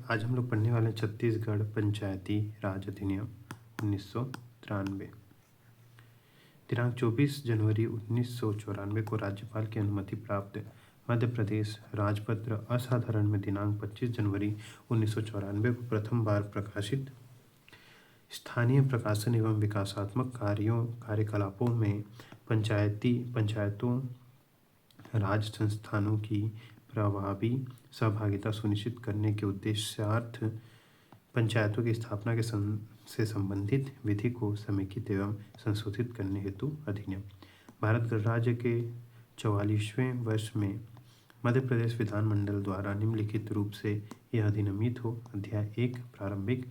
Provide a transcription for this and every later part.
आज हम लोग पढ़ने वाले हैं छत्तीसगढ़ पंचायती राज अधिनियम 1993। दिनांक 24 जनवरी 1994 को राज्यपाल की अनुमति प्राप्त मध्य प्रदेश राजपत्र असाधारण में दिनांक 25 जनवरी 1994 को प्रथम बार प्रकाशित स्थानीय प्रकाशन एवं विकासात्मक कार्यकलापों में पंचायतों राज संस्थानों की प्रभावी सहभागिता सुनिश्चित करने के उद्देश्यार्थ पंचायतों की स्थापना से संबंधित विधि को समेकित एवं संशोधित करने हेतु अधिनियम। भारत गणराज्य के 44वें वर्ष में मध्य प्रदेश विधानमंडल द्वारा निम्नलिखित रूप से यह अधिनियमित हो। अध्याय 1 प्रारंभिक।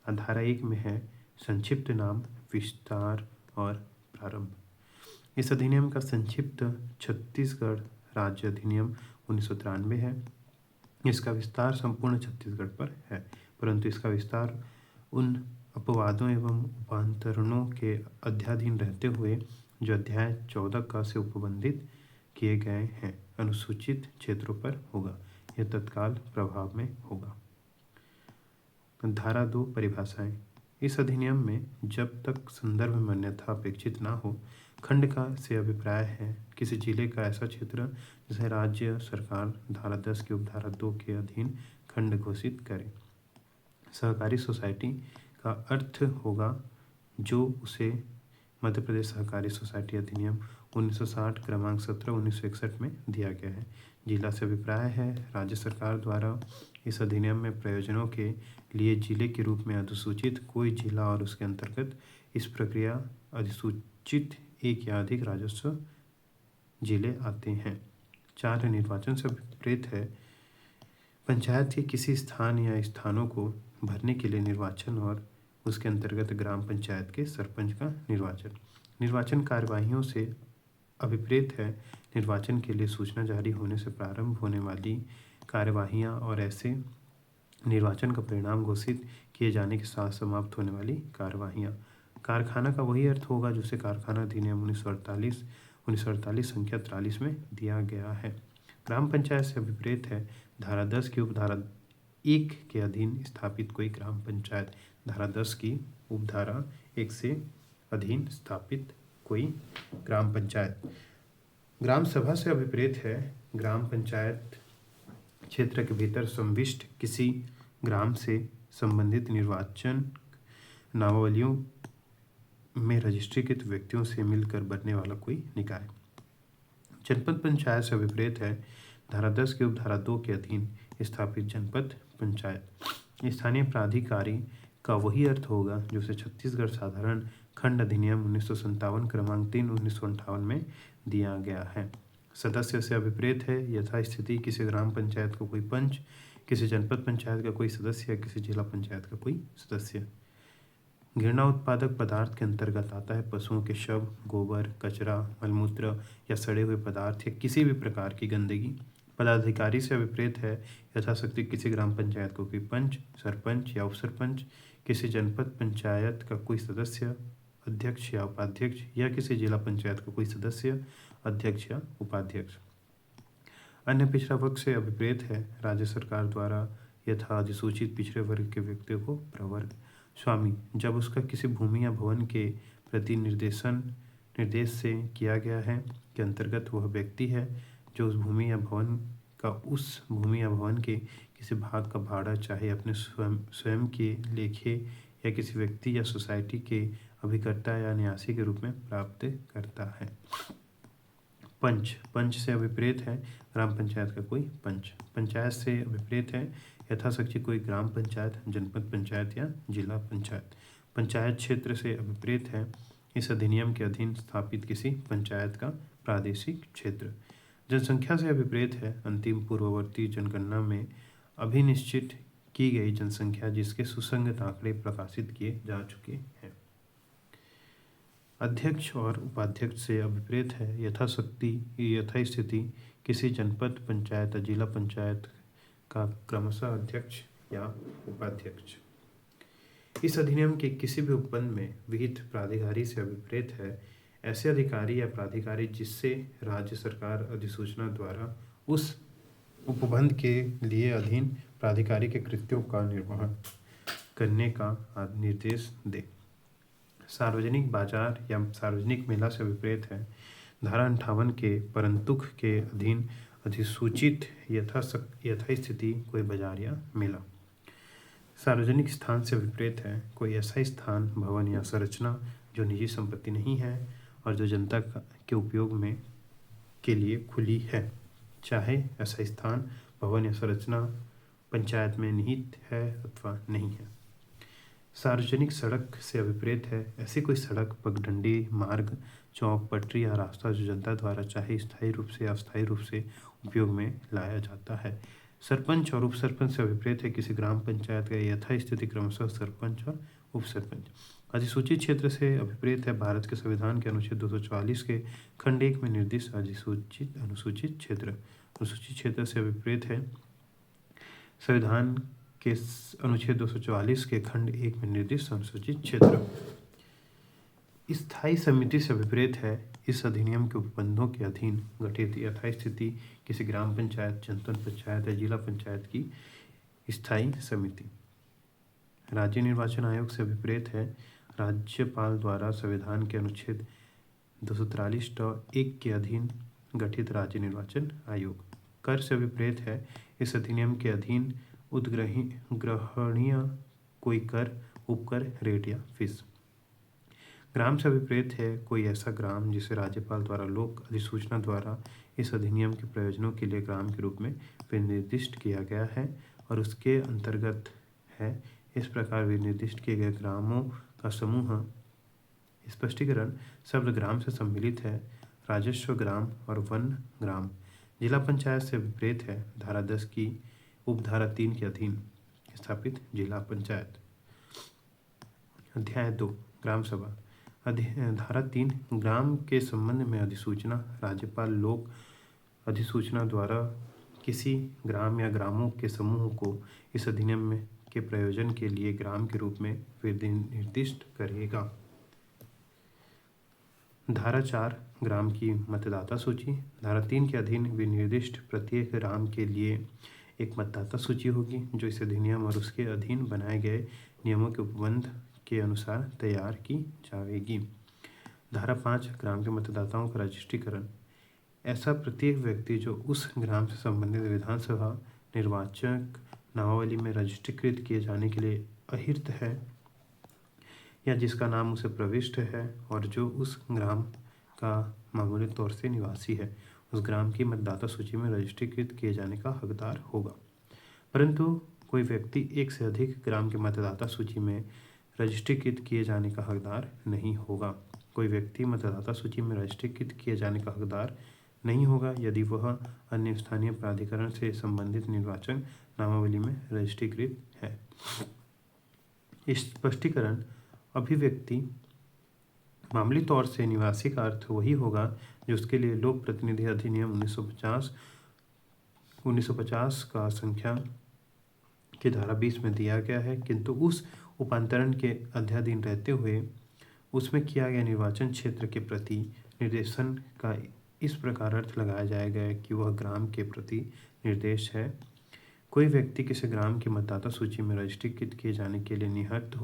धारा 1 में है संक्षिप्त नाम, विस्तार और प्रारंभ। इस अधिनियम का संक्षिप्त छत्तीसगढ़ राज्य अधिनियम 1993 है। इसका विस्तार संपूर्ण छत्तीसगढ़ पर है, परंतु इसका विस्तार उन अपवादों एवं उपांतरणों के अध्याधीन रहते हुए जो अध्याय 14 का से उपबंधित किए गए हैं अनुसूचित क्षेत्रों पर होगा। यह तत्काल प्रभाव में होगा। धारा 2 परिभाषाएं। इस अधिनियम में जब तक संदर्भ में अन्यथा अपेक्षित न हो, खंड का से अभिप्राय है किसी जिले का ऐसा क्षेत्र जिसे राज्य सरकार धारा 10 की उपधारा 2 के अधीन खंड घोषित करे। सहकारी सोसाइटी का अर्थ होगा जो उसे मध्य प्रदेश सहकारी सोसाइटी अधिनियम 1960 क्रमांक 17 1961 में दिया गया है। जिला से अभिप्राय है राज्य सरकार द्वारा इस अधिनियम में प्रयोजनों के लिए जिले के रूप में अधिसूचित कोई जिला और उसके अंतर्गत इस प्रक्रिया अधिसूचित एक या अधिक राजस्व जिले आते हैं। 4 निर्वाचन से विपरीत है पंचायत के किसी स्थान या स्थानों को भरने के लिए निर्वाचन और उसके अंतर्गत ग्राम पंचायत के सरपंच का निर्वाचन कार्यवाहियों से अभिप्रेत है निर्वाचन के लिए सूचना जारी होने से प्रारंभ होने वाली कार्यवाहियां और ऐसे निर्वाचन का परिणाम घोषित किए जाने के साथ समाप्त होने वाली कार्यवाहियां। कारखाना का वही अर्थ होगा जिसे कारखाना अधिनियम 1948 संख्या 43 में दिया गया है। ग्राम पंचायत से अभिप्रेत है धारा 10 की उपधारा 1 के अधीन स्थापित कोई ग्राम पंचायत। धारा 10 की उपधारा 1 से अधीन स्थापित कोई ग्राम पंचायत। ग्राम सभा से अभिप्रेत है ग्राम पंचायत क्षेत्र के भीतर संविष्ट किसी ग्राम से संबंधित निर्वाचन नामावलियों में रजिस्ट्रीकृत व्यक्तियों से मिलकर बनने वाला कोई निकाय। जनपद पंचायत से अभिप्रेत है धारा 10 की उपधारा 2 के अधीन स्थापित जनपद पंचायत। स्थानीय प्राधिकारी का वही अर्थ होगा जो से छत्तीसगढ़ साधारण खंड अधिनियम 1957 क्रमांक 3 1958 में दिया गया है। सदस्य से अभिप्रेत है यथास्थिति किसी ग्राम पंचायत का कोई पंच, किसी जनपद पंचायत का कोई सदस्य या किसी जिला पंचायत का कोई सदस्य। घृणा उत्पादक पदार्थ के अंतर्गत आता है पशुओं के शव, गोबर, कचरा, मलमूत्र या सड़े हुए पदार्थ या किसी भी प्रकार की गंदगी। पदाधिकारी से अभिप्रेत है यथाशक्ति किसी ग्राम पंचायत को कोई पंच, सरपंच या उपसरपंच, किसी जनपद पंचायत का कोई सदस्य, अध्यक्ष या उपाध्यक्ष या किसी जिला पंचायत का कोई सदस्य, अध्यक्ष या उपाध्यक्ष। अन्य पिछड़ा वर्ग से अभिप्रेत है राज्य सरकार द्वारा यथा अधिसूचित पिछड़े वर्ग के व्यक्तियों को प्रवर्ग। स्वामी जब उसका किसी भूमि या भवन के प्रति निर्देश से किया गया है के अंतर्गत वह व्यक्ति है जो उस भूमि या भवन के किसी भाग का भाड़ा चाहे अपने स्वयं के लेखे या किसी व्यक्ति या सोसाइटी के अभिकर्ता या न्यासी के रूप में प्राप्त करता है। पंच से अभिप्रेत है ग्राम पंचायत का कोई पंच। पंचायत से अभिप्रेत है यथाशक्ति कोई ग्राम पंचायत, जनपद पंचायत या जिला पंचायत। पंचायत क्षेत्र से अभिप्रेत है इस अधिनियम के अधीन स्थापित किसी पंचायत का प्रादेशिक क्षेत्र। जनसंख्या से अभिप्रेत है अंतिम पूर्ववर्ती जनगणना में अभिनिश्चित की गई जनसंख्या जिसके सुसंगत आंकड़े प्रकाशित किए जा चुके हैं। अध्यक्ष और उपाध्यक्ष से अभिप्रेत है यथास्थिति किसी जनपद पंचायत या जिला पंचायत का क्रमशः अध्यक्ष या उपाध्यक्ष। इस अधिनियम के किसी भी उपबंध में विहित प्राधिकारी से अभिप्रेत है ऐसे अधिकारी या प्राधिकारी जिससे राज्य सरकार अधिसूचना द्वारा उस उपबंध के लिए अधीन प्राधिकारी के कृत्यों का निर्वहन करने का निर्देश दे। सार्वजनिक बाजार या सार्वजनिक मेला से विपरीत है। धारा 58 के परंतुक के अधीन अधिसूचित यथास्थिति कोई बाजार या मेला। सार्वजनिक स्थान से विपरीत है कोई ऐसा स्थान, भवन या संरचना जो निजी संपत्ति नहीं है और जो जनता के उपयोग में के लिए खुली है, चाहे ऐसा स्थान, भवन या संरचना पंचायत में निहित है अथवा नहीं है। सार्वजनिक सड़क से विपरीत है ऐसी कोई सड़क, पगडंडी, मार्ग, चौक, पटरी या रास्ता जो जनता द्वारा चाहे स्थायी रूप से या अस्थायी रूप से उपयोग में लाया जाता है। सरपंच और उप सरपंच से विपरीत है किसी ग्राम पंचायत का यथास्थिति क्रमशः सरपंच और उप सरपंच। अधिसूचित क्षेत्र से अभिप्रेत है भारत के संविधान के अनुच्छेद 244 के खंड 1 में निर्दिष्ट अनुसूचित क्षेत्र। अनुसूचित क्षेत्र से अभिप्रेत है संविधान के अनुच्छेद 244 के खंड 1 में निर्दिष्ट अनुसूचित क्षेत्र। स्थायी समिति से विपरीत है इस अधिनियम के उपबंधों के अधीन गठित यथास्थिति किसी ग्राम पंचायत, जनपद पंचायत या जिला पंचायत की स्थायी समिति। राज्य निर्वाचन आयोग से विपरीत है राज्यपाल द्वारा संविधान के अनुच्छेद 243(1) के अधीन गठित राज्य निर्वाचन आयोग। कर से विपरीत है इस अधिनियम के अधीन ग्रहणीय कोई कर, उपकर, रेट या फीस। ग्राम से विपरीत है कोई ऐसा ग्राम जिसे राज्यपाल द्वारा लोक अधिसूचना द्वारा इस अधिनियम के प्रयोजनों के लिए ग्राम के रूप में विनिर्दिष्ट किया गया है और उसके अंतर्गत है। इस प्रकार विनिर्दिष्ट किए गए ग्रामों का समूह। स्पष्टीकरण शब्द ग्राम से सम्मिलित है राजस्व ग्राम और वन ग्राम। जिला पंचायत से विपरीत है धारा 10 की उपधारा 3 के अधीन स्थापित जिला पंचायत। अध्याय 2 ग्राम सभा। धारा 3 ग्राम के संबंध में अधिसूचना। राज्यपाल लोक अधिसूचना द्वारा किसी ग्राम या ग्रामों के समूह को इस अधिनियम में के प्रयोजन के लिए ग्राम के रूप में निर्दिष्ट करेगा। धारा 4 ग्राम की मतदाता सूची। धारा 3 के अधीन विनिर्दिष्ट प्रत्येक ग्राम के लिए एक मतदाता सूची होगी जो इस अधिनियम और उसके अधीन बनाए गए नियमों के उपबंध के अनुसार तैयार की जाएगी। धारा 5 ग्राम के मतदाताओं का रजिस्ट्रीकरण। ऐसा प्रत्येक व्यक्ति जो उस ग्राम से संबंधित विधानसभा निर्वाचक नामावली में रजिस्ट्रीकृत किए जाने के लिए अहिर्त है या जिसका नाम उसे प्रविष्ट है और जो उस ग्राम का मामूली तौर से निवासी है, उस ग्राम की मतदाता सूची में रजिस्ट्रीकृत किए जाने का हकदार होगा। परंतु कोई व्यक्ति एक से अधिक ग्राम के मतदाता सूची में रजिस्ट्रीकृत किए जाने का हकदार नहीं होगा। कोई व्यक्ति मतदाता सूची में रजिस्ट्रीकृत किए जाने का हकदार नहीं होगा यदि वह अन्य स्थानीय प्राधिकरण से संबंधित निर्वाचन नामावली में रजिस्ट्रीकृत है। स्पष्टीकरण अभिव्यक्ति मामूली तौर से निवासी का अर्थ वही होगा जो उसके लिए लोक प्रतिनिधि अधिनियम 1950 का संख्या की धारा 20 में दिया गया है, किंतु उस उपांतरण के अध्याधीन रहते हुए उसमें किया गया निर्वाचन क्षेत्र के प्रति निर्देशन का इस प्रकार अर्थ लगाया जाएगा कि वह ग्राम के प्रति निर्देश है। कोई व्यक्ति किसी ग्राम की मतदाता सूची में रजिस्ट्रीकृत किए जाने के लिए निर्हित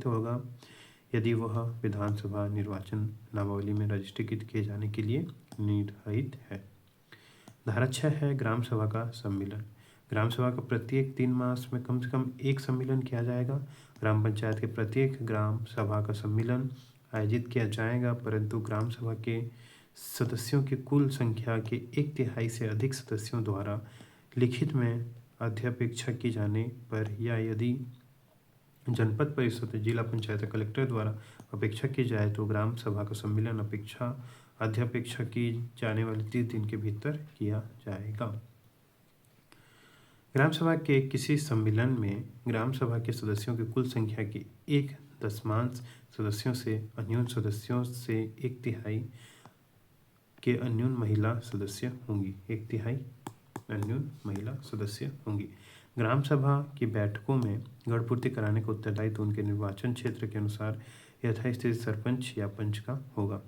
होगा यदि वह विधानसभा निर्वाचन नामावली में रजिस्ट्रीकृत किए जाने के लिए निर्हित है। धारा 6 है ग्राम सभा का सम्मेलन। ग्राम सभा का प्रत्येक 3 मास में कम से कम एक सम्मेलन किया जाएगा। ग्राम पंचायत के प्रत्येक ग्राम सभा का सम्मेलन आयोजित किया जाएगा, परंतु ग्राम सभा के सदस्यों की कुल संख्या के 1/3 से अधिक सदस्यों द्वारा लिखित में अध्यपेक्षा की जाने पर या यदि जनपद परिषद, जिला पंचायत या कलेक्टर द्वारा अपेक्षा की जाए तो ग्राम सभा का सम्मेलन अध्यपेक्षा की जाने वाले 30 दिन के भीतर किया जाएगा। ग्राम सभा के किसी सम्मेलन में ग्राम सभा के सदस्यों की कुल संख्या के 1/10 सदस्यों से अन्यून सदस्यों से 1/3 के अन्यून महिला सदस्य होंगी। 1/3 अन्यून महिला सदस्य होंगी। ग्राम सभा की बैठकों में गढ़पूर्ति कराने का उत्तरदायित्व उनके निर्वाचन क्षेत्र के अनुसार यथास्थिति सरपंच या पंच का होगा।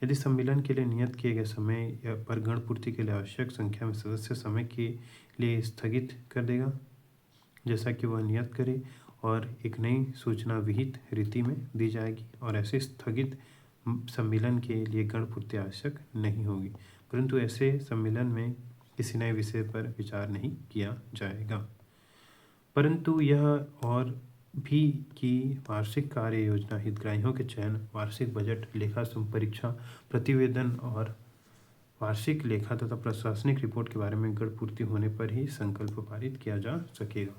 यदि सम्मेलन के लिए नियत किए गए समय पर गणपूर्ति के लिए आवश्यक संख्या में सदस्य समय के लिए स्थगित कर देगा, जैसा कि वह नियत करे, और एक नई सूचना विहित रीति में दी जाएगी, और ऐसे स्थगित सम्मेलन के लिए गणपूर्ति आवश्यक नहीं होगी, परंतु ऐसे सम्मेलन में किसी नए विषय पर विचार नहीं किया जाएगा। परंतु यह और भी कि वार्षिक कार्य योजना, हितग्राहियों के चयन, वार्षिक बजट, लेखा संपरीक्षा प्रतिवेदन और वार्षिक लेखा तथा प्रशासनिक रिपोर्ट के बारे में गणपूर्ति होने पर ही संकल्प पारित किया जा सकेगा।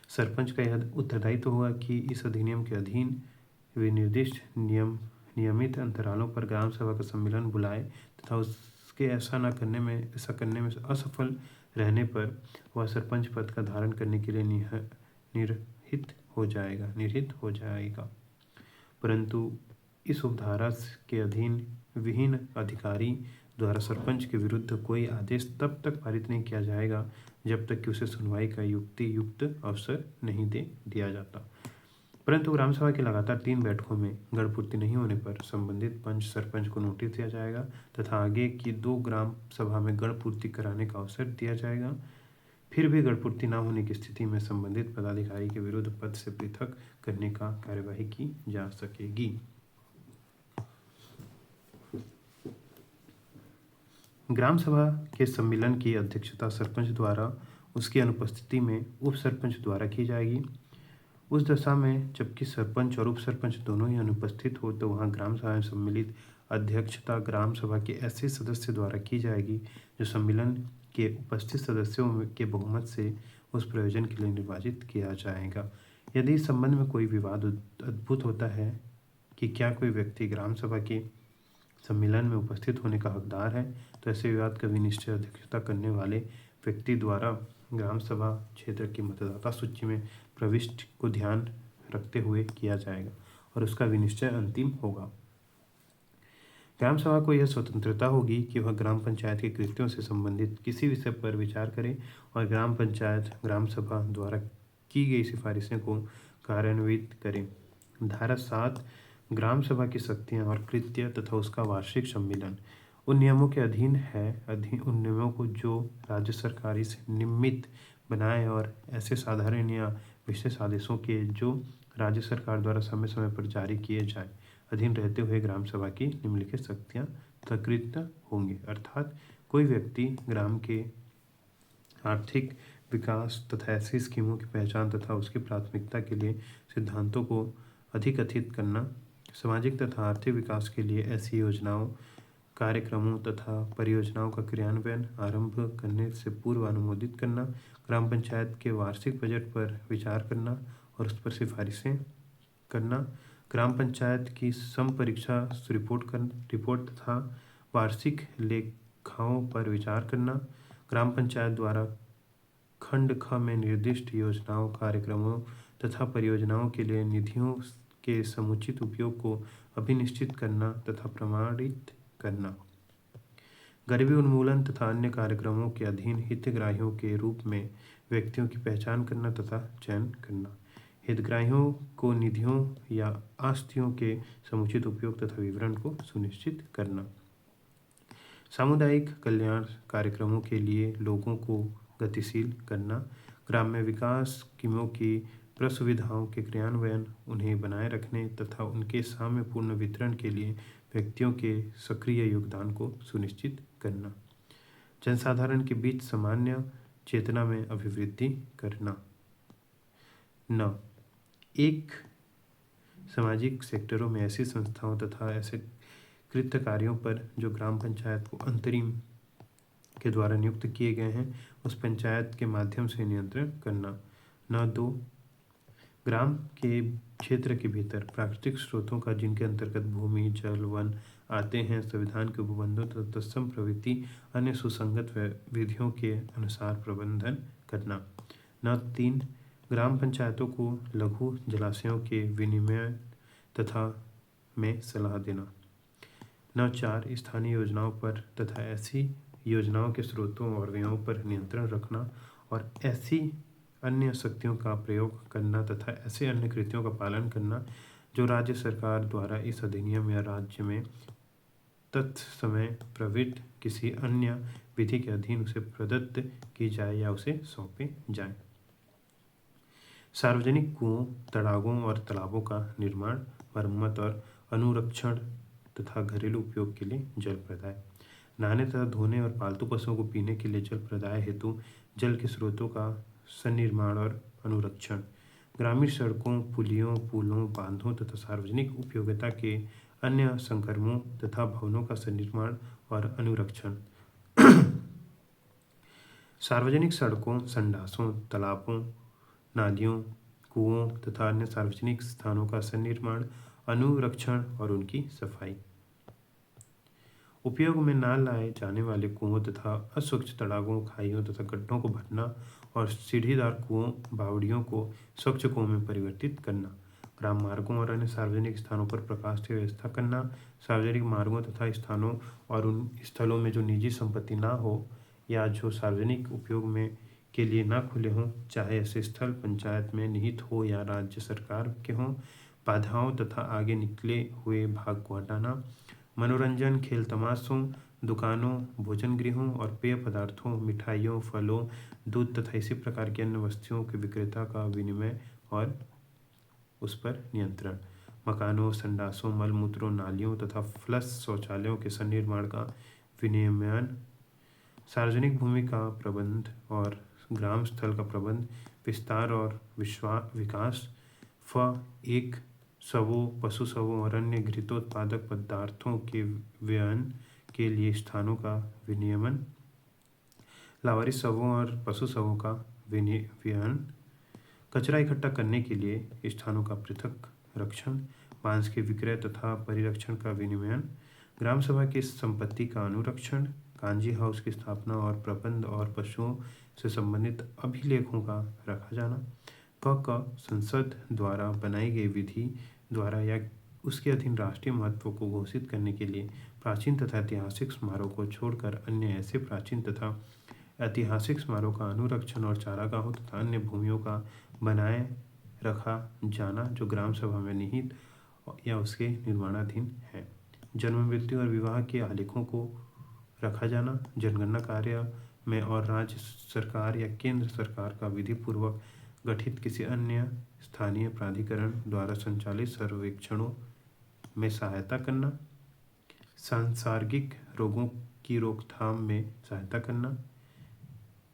सरपंच का यह उत्तरदायित्व होगा कि इस अधिनियम के अधीन विनिर्दिष्ट नियमित अंतरालों पर ग्राम सभा का सम्मेलन बुलाए तथा उसके ऐसा करने में असफल रहने पर वह सरपंच पद का धारण करने के लिए निर्हित हो जाएगा। परंतु इस उपधारा के अधीन विहीन अधिकारी द्वारा सरपंच के विरुद्ध कोई आदेश तब तक पारित नहीं किया जाएगा जब तक कि उसे सुनवाई का युक्त अवसर नहीं दे दिया जाता। परंतु ग्राम सभा की लगातार 3 बैठकों में गणपूर्ति नहीं होने पर संबंधित पंच सरपंच को नोटिस दिया जाएगा तथा आगे की 2 ग्राम सभा में गणपूर्ति कराने का अवसर दिया जाएगा। फिर भी गणपूर्ति न होने की स्थिति में संबंधित पदाधिकारी के विरुद्ध पद से पृथक करने का कार्यवाही की जा सकेगी। ग्राम सभा के सम्मेलन की अध्यक्षता सरपंच द्वारा उसकी अनुपस्थिति में उप सरपंच द्वारा की जाएगी। उस दशा में जबकि सरपंच और उप सरपंच दोनों ही अनुपस्थित हो तो वहाँ ग्राम सभा में सम्मिलित अध्यक्षता ग्राम सभा के ऐसे सदस्य द्वारा की जाएगी जो सम्मेलन के उपस्थित सदस्यों के बहुमत से उस प्रयोजन के लिए निर्वाचित किया जाएगा। यदि इस संबंध में कोई विवाद उद्भूत होता है कि क्या कोई व्यक्ति ग्राम सभा के सम्मेलन में उपस्थित होने का हकदार है, तो ऐसे विवाद का विनिश्चय अध्यक्षता करने वाले व्यक्ति द्वारा ग्राम सभा क्षेत्र की मतदाता सूची में प्रविष्टि को ध्यान रखते हुए किया जाएगा और उसका विनिश्चय अंतिम होगा। ग्राम सभा को यह स्वतंत्रता होगी कि वह ग्राम पंचायत के कृत्यों से संबंधित किसी विषय पर विचार करे और ग्राम पंचायत ग्राम सभा द्वारा की गई सिफारिशें को कार्यान्वित करे। धारा 7 ग्राम सभा की शक्तियाँ और कृत्य तथा उसका वार्षिक सम्मेलन उन नियमों के अधीन है उन नियमों को जो राज्य सरकार इस निमित्त बनाए और ऐसे साधारण या विशेष आदेशों के जो राज्य सरकार द्वारा समय समय पर जारी किए जाए अधीन रहते हुए ग्राम सभा की निम्नलिखित शक्तियाँ तथा कृत्य होंगे। अर्थात कोई व्यक्ति ग्राम के आर्थिक विकास तथा ऐसी स्कीमों की पहचान तथा उसकी प्राथमिकता के लिए सिद्धांतों को अधिकथित करना, सामाजिक तथा आर्थिक विकास के लिए ऐसी योजनाओं, कार्यक्रमों तथा परियोजनाओं का क्रियान्वयन आरंभ करने से पूर्व अनुमोदित करना, ग्राम पंचायत के वार्षिक बजट पर विचार करना और उस पर सिफारिशें करना, ग्राम पंचायत की समपरीक्षा रिपोर्ट तथा वार्षिक लेखाओं पर विचार करना, ग्राम पंचायत द्वारा खंड ख में निर्दिष्ट योजनाओं, कार्यक्रमों तथा परियोजनाओं के लिए निधियों के समुचित उपयोग को अभिनिश्चित करना तथा प्रमाणित करना, गरीबी उन्मूलन तथा अन्य कार्यक्रमों के अधीन हितग्राहियों के रूप में व्यक्तियों की पहचान करना तथा चयन करना, हितग्राहियों को निधियों या आस्तियों के समुचित उपयोग तथा विवरण को सुनिश्चित करना, सामुदायिक कल्याण कार्यक्रमों के लिए लोगों को गतिशील करना, ग्राम्य विकास स्कीमों की प्रसुविधाओं के क्रियान्वयन, उन्हें बनाए रखने तथा उनके साम्यपूर्ण वितरण के लिए व्यक्तियों के सक्रिय योगदान को सुनिश्चित करना, जनसाधारण के बीच सामान्य चेतना में अभिवृद्धि करना। 9. एक सामाजिक सेक्टरों में ऐसी संस्थाओं तथा ऐसे कृत्य कार्यों पर जो ग्राम पंचायत को अंतरिम के द्वारा नियुक्त किए गए हैं उस पंचायत के माध्यम से नियंत्रण करना। 2. ग्राम के क्षेत्र के भीतर प्राकृतिक स्रोतों का जिनके अंतर्गत भूमि, जल, वन आते हैं संविधान के उपबंधों तथा तत्सम प्रवृत्ति अन्य सुसंगत विधियों के अनुसार प्रबंधन करना। 3. ग्राम पंचायतों को लघु जलाशयों के विनियमन तथा में सलाह देना। 4. स्थानीय योजनाओं पर तथा ऐसी योजनाओं के स्रोतों और व्ययों पर नियंत्रण रखना और ऐसी अन्य शक्तियों का प्रयोग करना तथा ऐसे अन्य कृत्यों का पालन करना जो राज्य सरकार द्वारा इस अधिनियम या राज्य में तत्समय प्रवृत्त किसी अन्य विधि के अधीन उसे प्रदत्त की जाए या उसे सौंपे जाए। सार्वजनिक कुओं, तड़ागों और तालाबों का निर्माण, मरम्मत और अनुरक्षण तथा घरेलू उपयोग के लिए जल प्रदाय, नहाने तथा धोने और पालतू पशुओं को पीने के लिए जल प्रदाय हेतु जल के स्रोतों का सन्निर्माण और अनुरक्षण, ग्रामीण सड़कों, पुलियों, पुलों, बांधों तथा सार्वजनिक उपयोगिता के अन्य संकर्मों तथा भवनों का सन्निर्माण और अनुरक्षण, सार्वजनिक सड़कों, संडासों, तालाबों, नालियों, कुओं तथा अन्य सार्वजनिक स्थानों का सन्निर्माण, अनुरक्षण और उनकी सफाई। उपयोग में न लाए जाने वाले कुओं तथा अस्वच्छ तड़ागों, खाइयों तथा गड्ढों को भरना और सीढ़ीदार कुओं, बावड़ियों को स्वच्छ कुओं में परिवर्तित करना, ग्राम मार्गों और अन्य सार्वजनिक स्थानों पर प्रकाश की व्यवस्था करना, सार्वजनिक मार्गों तथा स्थानों और उन स्थलों में जो निजी संपत्ति ना हो या जो सार्वजनिक उपयोग में के लिए ना खुले हों, चाहे ऐसे स्थल पंचायत में निहित हो या राज्य सरकार के हों, बाधाओं तथा आगे निकले हुए भाग को हटाना, मनोरंजन, खेल तमाशों, दुकानों, भोजन गृहों और पेय पदार्थों, मिठाइयों, फलों, दूध तथा इसी प्रकार की अन्य वस्तुओं के विक्रेता का विनिमय और उस पर नियंत्रण, मकानों, संडासों, मल मूत्रों, नालियों तथा फ्लश शौचालयों के सन्निर्माण का विनियमन, सार्वजनिक भूमि का प्रबंध और ग्राम स्थल का प्रबंध, विस्तार और विकास, एक शवों, पशु शवों और अन्य घृतोत्पादक पदार्थों के व्ययन के लिए स्थानों का विनियमन, लावारिस शवों और पशु शवों का व्ययन, कचरा इकट्ठा करने के लिए स्थानों का पृथक रक्षण, बांस के विक्रय तथा परिरक्षण का विनियमन, ग्राम सभा की संपत्ति का अनुरक्षण, कांजी हाउस की स्थापना और प्रबंध और पशुओं से संबंधित अभिलेखों का रखा जाना, संसद द्वारा बनाई गई विधि द्वारा या उसके अधीन राष्ट्रीय महत्व को घोषित करने के लिए प्राचीन तथा ऐतिहासिक स्मारकों को छोड़कर अन्य ऐसे प्राचीन तथा ऐतिहासिक स्मारकों का अनुरक्षण और चारागाहों तथा अन्य भूमियों का बनाए रखा जाना जो ग्राम सभा में निहित या उसके निर्माणाधीन है, जन्म, मृत्यु और विवाह के आलेखों को रखा जाना, जनगणना कार्य में और राज्य सरकार या केंद्र सरकार का विधि पूर्वक गठित किसी अन्य स्थानीय प्राधिकरण द्वारा संचालित सर्वेक्षणों में सहायता करना, सांसर्गिक रोगों की रोकथाम में सहायता करना,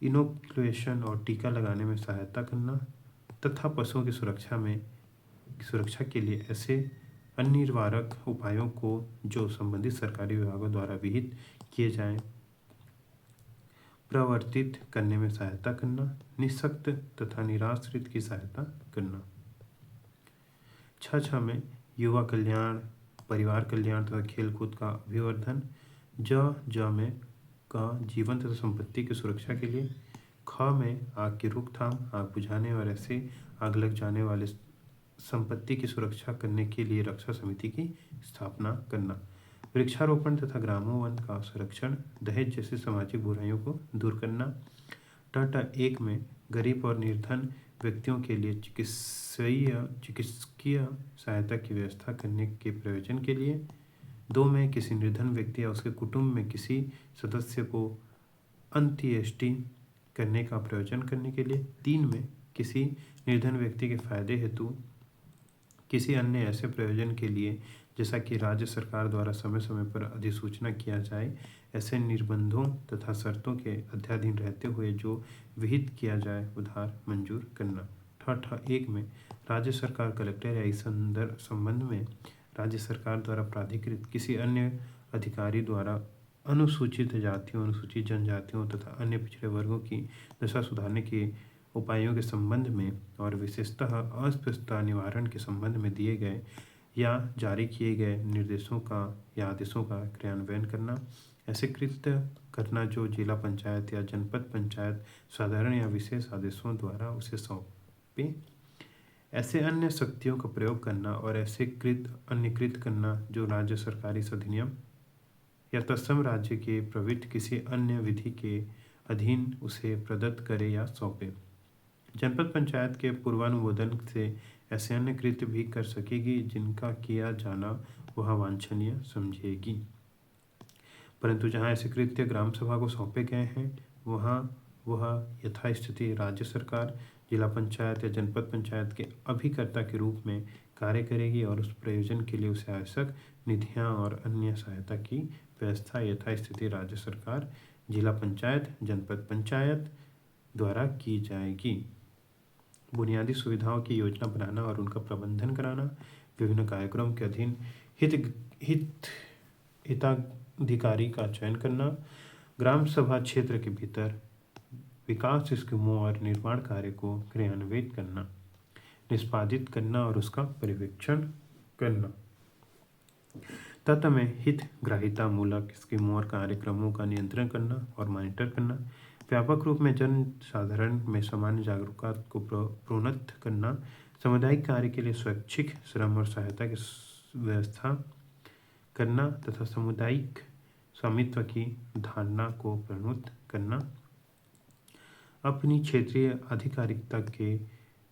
इनोकुलेशन और टीका लगाने में सहायता करना तथा पशुओं की सुरक्षा के लिए ऐसे अनिवारक उपायों को जो संबंधित सरकारी विभागों द्वारा विहित किए जाएं प्रवर्तित करने में सहायता करना, निःशक्त तथा निराश्रित की सहायता करना। 6 में युवा कल्याण, परिवार कल्याण तथा खेलकूद का अभिवर्धन, ज में का जीवन तथा संपत्ति की सुरक्षा के लिए, ख में आग की रोकथाम, आग बुझाने और ऐसे आग लग जाने वाले संपत्ति की सुरक्षा करने के लिए रक्षा समिति की स्थापना करना, वृक्षारोपण तथा ग्रामोवन का संरक्षण, दहेज जैसी सामाजिक बुराइयों को दूर करना, ट 1 में गरीब और निर्धन व्यक्तियों के लिए चिकित्सकीय सहायता की व्यवस्था करने के प्रयोजन के लिए, 2 में किसी निर्धन व्यक्ति या उसके कुटुंब में किसी सदस्य को अंत्येष्टि करने का प्रयोजन करने के लिए, 3 में किसी निर्धन व्यक्ति के फायदे हेतु किसी अन्य ऐसे प्रयोजन के लिए जैसा कि राज्य सरकार द्वारा समय समय पर अधिसूचना किया जाए, ऐसे निर्बंधों तथा शर्तों के अध्याधीन रहते हुए जो विहित किया जाए उधार मंजूर करना। ठ 1 में राज्य सरकार कलेक्टर या इस संबंध में राज्य सरकार द्वारा प्राधिकृत किसी अन्य अधिकारी द्वारा अनुसूचित जातियों, अनुसूचित जनजातियों तथा अन्य पिछड़े वर्गों की दशा सुधारने के उपायों के संबंध में और विशेषतः अस्पृश्यता निवारण के संबंध में दिए गए या जारी किए गए निर्देशों का या आदेशों का क्रियान्वयन करना, ऐसे कृत्य करना जो जिला पंचायत या जनपद पंचायत साधारण या विशेष आदेशों द्वारा उसे सौंपे, ऐसे अन्य शक्तियों का प्रयोग करना और ऐसे अन्य कृत्य करना जो राज्य सरकारी अधिनियम या तत्सम राज्य के प्रवृत्त किसी अन्य विधि के अधीन उसे प्रदत्त करे या सौंपे। जनपद पंचायत के पूर्वानुमोदन से ऐसे अन्य कृत्य भी कर सकेगी जिनका किया जाना वह वांछनीय समझेगी। परंतु जहाँ ऐसे कृत्य ग्राम सभा को सौंपे गए हैं वहाँ वह यथास्थिति राज्य सरकार, जिला पंचायत या जनपद पंचायत के अभिकर्ता के रूप में कार्य करेगी और उस प्रयोजन के लिए उसे आवश्यक निधियाँ और अन्य सहायता की व्यवस्था यथास्थिति राज्य सरकार, जिला पंचायत, जनपद पंचायत द्वारा की जाएगी। बुनियादी सुविधाओं की योजना बनाना और उनका प्रबंधन कराना, विभिन्न कार्यक्रम के अधीन हिताधिकारी का चयन करना, ग्राम सभा क्षेत्र के भीतर विकास स्कीमों और निर्माण कार्य को क्रियान्वित करना, निष्पादित करना और उसका पर्यवेक्षण करना, तथा में हितग्राहिता मूलक स्कीमों और कार्यक्रमों का नियंत्रण करना और मॉनिटर करना, व्यापक रूप में जन साधारण में सामान्य जागरूकता को प्रोन्नत करना, सामुदायिक कार्य के लिए स्वैच्छिक श्रम और सहायता की व्यवस्था करना तथा सामुदायिक स्वामित्व की धारणा को प्रोन्नत करना, अपनी क्षेत्रीय आधिकारिकता के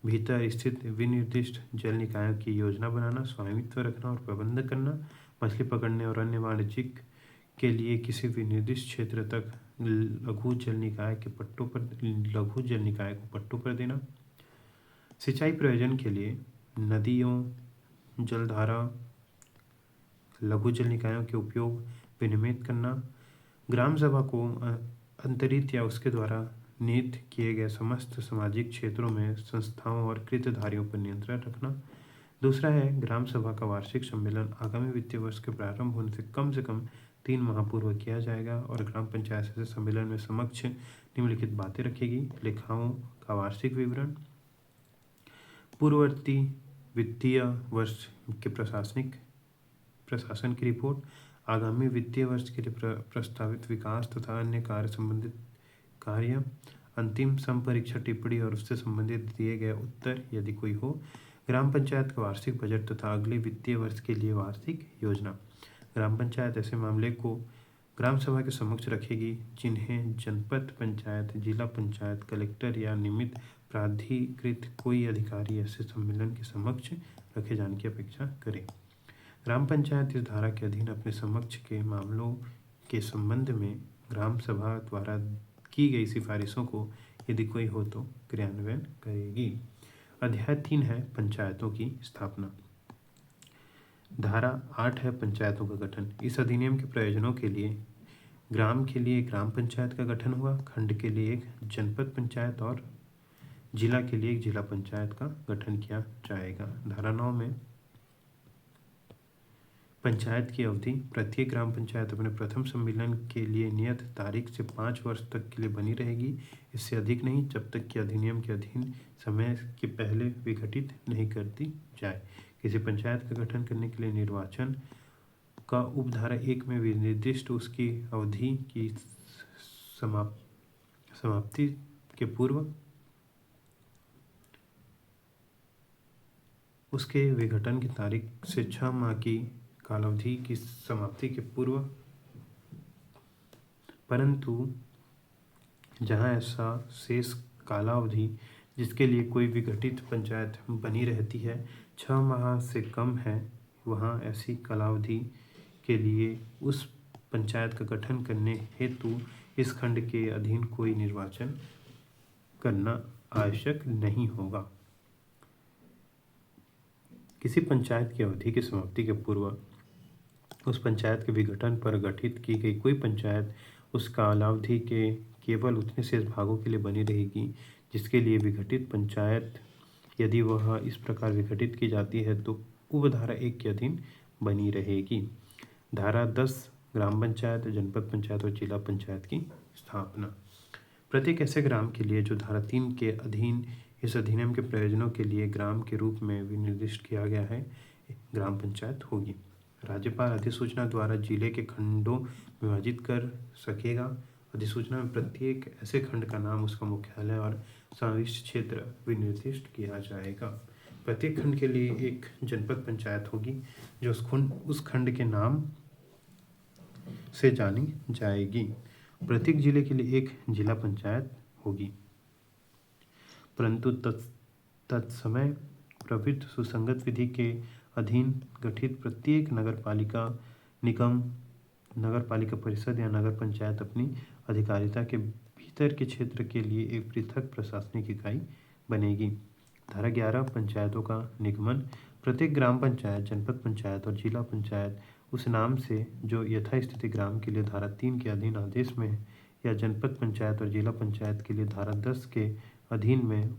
भीतर स्थित विनिर्दिष्ट जल निकायों की योजना बनाना, स्वामित्व रखना और प्रबंध करना, मछली पकड़ने और अन्य वाणिज्यिक के लिए किसी भी निर्दिष्ट क्षेत्र तक लघु जल निकाय को पट्टों पर देना, सिंचाई प्रयोजन के लिए नदियों, जलधारा, लघु जल निकायों के उपयोग विनियमित करना, ग्राम सभा को अंतरित या उसके द्वारा नियत किए गए समस्त सामाजिक क्षेत्रों में संस्थाओं और कृतधारियों पर नियंत्रण रखना। दूसरा है ग्राम सभा का वार्षिक सम्मेलन आगामी वित्तीय वर्ष के प्रारंभ होने से कम 3 माह पूर्व किया जाएगा और ग्राम पंचायत से सम्मेलन में समक्ष निम्नलिखित बातें रखेगी: लेखाओं का वार्षिक विवरण, पूर्ववर्ती वित्तीय वर्ष के प्रशासन की रिपोर्ट, आगामी वित्तीय वर्ष के लिए प्रस्तावित विकास तथा अन्य कार्य संबंधित कार्य, अंतिम समपरीक्षा टिप्पणी और उससे संबंधित दिए गए उत्तर यदि कोई हो, ग्राम पंचायत का वार्षिक बजट तथा अगले वित्तीय वर्ष के लिए वार्षिक योजना। ग्राम पंचायत ऐसे मामले को ग्राम सभा के समक्ष रखेगी जिन्हें जनपद पंचायत, जिला पंचायत, कलेक्टर या निमित्त प्राधिकृत कोई अधिकारी ऐसे सम्मेलन के समक्ष रखे जाने की अपेक्षा करे। ग्राम पंचायत इस धारा के अधीन अपने समक्ष के मामलों के संबंध में ग्राम सभा द्वारा की गई सिफारिशों को यदि कोई हो तो क्रियान्वयन करेगी। अध्याय 3 है पंचायतों की स्थापना। धारा 8 है पंचायतों का गठन। इस अधिनियम के प्रयोजनों के लिए ग्राम के लिए ग्राम पंचायत का गठन हुआ, खंड के लिए एक जनपद पंचायत और जिला के लिए एक जिला पंचायत का गठन किया जाएगा। धारा 9 में पंचायत की अवधि प्रत्येक ग्राम पंचायत अपने प्रथम सम्मेलन के लिए नियत तारीख से 5 वर्ष तक के लिए बनी रहेगी, इससे अधिक नहीं, जब तक कि अधिनियम के अधीन समय के पहले विघटित नहीं कर दी जाए। किसी पंचायत का गठन करने के लिए निर्वाचन का उपधारा 1 में विनिर्दिष्ट उसकी अवधि की समाप्ति के पूर्व उसके विघटन की तारीख से 6 माह की कालावधि की समाप्ति के पूर्व, परंतु जहां ऐसा शेष कालावधि जिसके लिए कोई विघटित पंचायत बनी रहती है 6 माह से कम है, वहां ऐसी कालावधि के लिए उस पंचायत का गठन करने हेतु इस खंड के अधीन कोई निर्वाचन करना आवश्यक नहीं होगा। किसी पंचायत की अवधि की समाप्ति के पूर्व उस पंचायत के विघटन पर गठित की गई कोई पंचायत उस कालावधि के केवल उतने शेष भागों के लिए बनी रहेगी जिसके लिए विघटित पंचायत, यदि वह इस प्रकार विघटित की जाती है तो उपधारा 1 के अधीन बनी रहेगी। धारा 10 ग्राम पंचायत, जनपद पंचायत और जिला पंचायत की स्थापना। प्रत्येक ऐसे ग्राम के लिए जो धारा 3 के अधीन इस अधिनियम के प्रयोजनों के लिए ग्राम के रूप में विनिर्दिष्ट किया गया है, ग्राम पंचायत होगी। राज्यपाल अधिसूचना द्वारा जिले के खंडों में विभाजित कर सकेगा। अधिसूचना में प्रत्येक ऐसे खंड का नाम, उसका मुख्यालय और समाविष्ट क्षेत्र विनिर्दिष्ट किया जाएगा। प्रत्येक खंड के लिए एक जनपद पंचायत होगी जो उस खंड के नाम से जानी जाएगी। प्रत्येक जिले के लिए एक जिला पंचायत होगी, परंतु तत्समय प्रवृत्त सुसंगत विधि के अधीन गठित प्रत्येक नगर पालिका, निगम नगर पालिका परिषद या नगर पंचायत अपनी अधिकारिता के भीतर के क्षेत्र के लिए एक पृथक प्रशासनिक इकाई बनेगी। धारा 11 पंचायतों का निगमन। प्रत्येक ग्राम पंचायत, जनपद पंचायत और जिला पंचायत उस नाम से जो यथास्थिति ग्राम के लिए धारा 3 के अधीन आदेश में है, या जनपद पंचायत और जिला पंचायत के लिए धारा 10 के अधीन में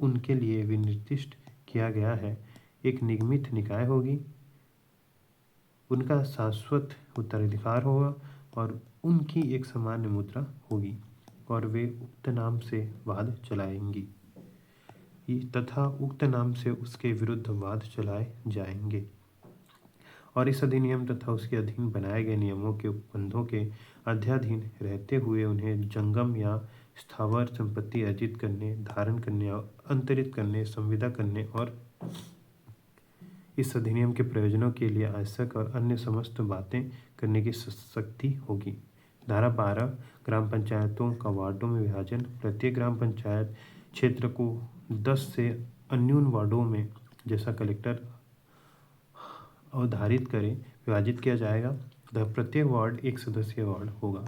उनके लिए विनिर्दिष्ट किया गया है, एक निगमित निकाय होगी। उनका शाश्वत उत्तराधिकार होगा और उनकी एक सामान्य मुद्रा होगी और वे उक्त नाम से वाद चलाएंगी तथा उक्त नाम से उसके विरुद्ध वाद चलाए जाएंगे। और इस अधिनियम तथा उसके अधीन बनाए गए नियमों के उपबंधों के अध्याधीन रहते हुए उन्हें जंगम या स्थावर संपत्ति अर्जित करने, धारण करने, अंतरित करने, संविदा करने और इस अधिनियम के प्रयोजनों के लिए आवश्यक और अन्य समस्त बातें करने की शक्ति होगी। धारा 12 ग्राम पंचायतों का वार्डों में विभाजन। प्रत्येक ग्राम पंचायत क्षेत्र को 10 से अन्यून वार्डों में, जैसा कलेक्टर अवधारित करे, विभाजित किया जाएगा तथा प्रत्येक वार्ड एक सदस्यीय वार्ड होगा।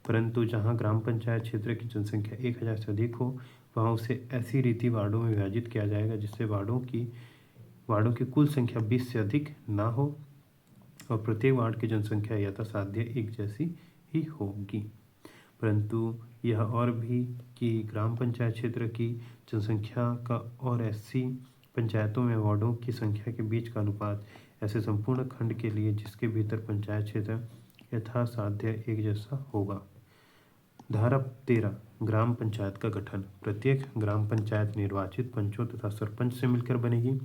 परंतु जहां ग्राम पंचायत क्षेत्र की जनसंख्या 1000 से अधिक हो, वहां उसे ऐसी रीति वार्डों में विभाजित किया जाएगा जिससे वार्डों की कुल संख्या 20 से अधिक ना हो और प्रत्येक वार्ड की जनसंख्या यथासाध्य एक जैसी ही होगी। परंतु यह और भी कि ग्राम पंचायत क्षेत्र की जनसंख्या का और ऐसी पंचायतों में वार्डों की संख्या के बीच का अनुपात ऐसे संपूर्ण खंड के लिए जिसके भीतर पंचायत क्षेत्र यथासाध्य एक जैसा होगा। धारा 13 ग्राम पंचायत का गठन। प्रत्येक ग्राम पंचायत निर्वाचित पंचों तथा सरपंच से मिलकर बनेगी।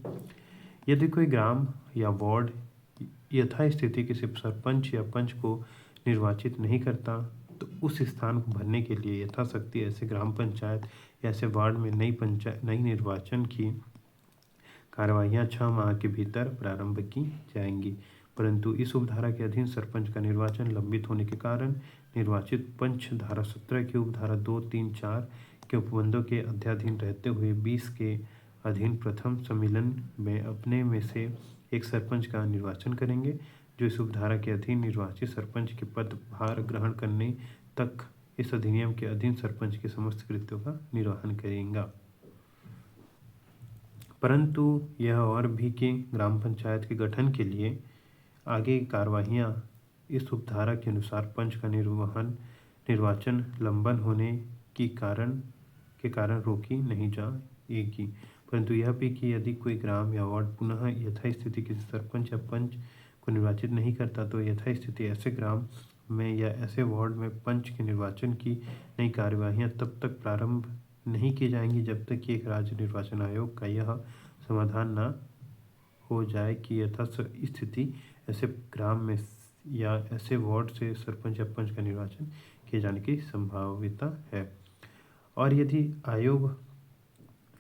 यदि कोई ग्राम या वार्ड यथास्थिति किसी सरपंच या पंच को निर्वाचित नहीं करता, तो उस स्थान को भरने के लिए यथाशक्ति ऐसे ग्राम पंचायत या ऐसे वार्ड में नई निर्वाचन की कार्यवाहियां 6 माह के भीतर प्रारंभ की जाएंगी। परंतु इस उपधारा के अधीन सरपंच का निर्वाचन लंबित होने के कारण निर्वाचित पंच धारा 17 की उपधारा 2, 3, 4 के उपबंधों के अध्याधीन रहते हुए 20 के अधीन प्रथम सम्मेलन में अपने में से एक सरपंच का निर्वाचन करेंगे, जो इस उपधारा के अधीन निर्वाचित सरपंच के पदभार ग्रहण करने तक इस अधिनियम के अधीन सरपंच के समस्त कृत्यों का निर्वहन करेगा। परंतु यह और भी कि ग्राम पंचायत के गठन के लिए आगे कार्यवाहियां इस उपधारा के अनुसार पंच का निर्वाचन लंबन होने के कारण रोकी नहीं जाएगी। परंतु यह भी कि यदि कोई ग्राम या वार्ड पुनः यथास्थिति किसी सरपंच या पंच को निर्वाचित नहीं करता, तो यथास्थिति ऐसे ग्राम में या ऐसे वार्ड में पंच के निर्वाचन की नई कार्यवाहियां तब तक प्रारंभ नहीं की जाएंगी जब तक कि एक राज्य निर्वाचन आयोग का यह समाधान न हो जाए कि यथास्थिति ऐसे ग्राम में या ऐसे वार्ड से सरपंच या पंच का निर्वाचन किए जाने की संभाव्यता है। और यदि आयोग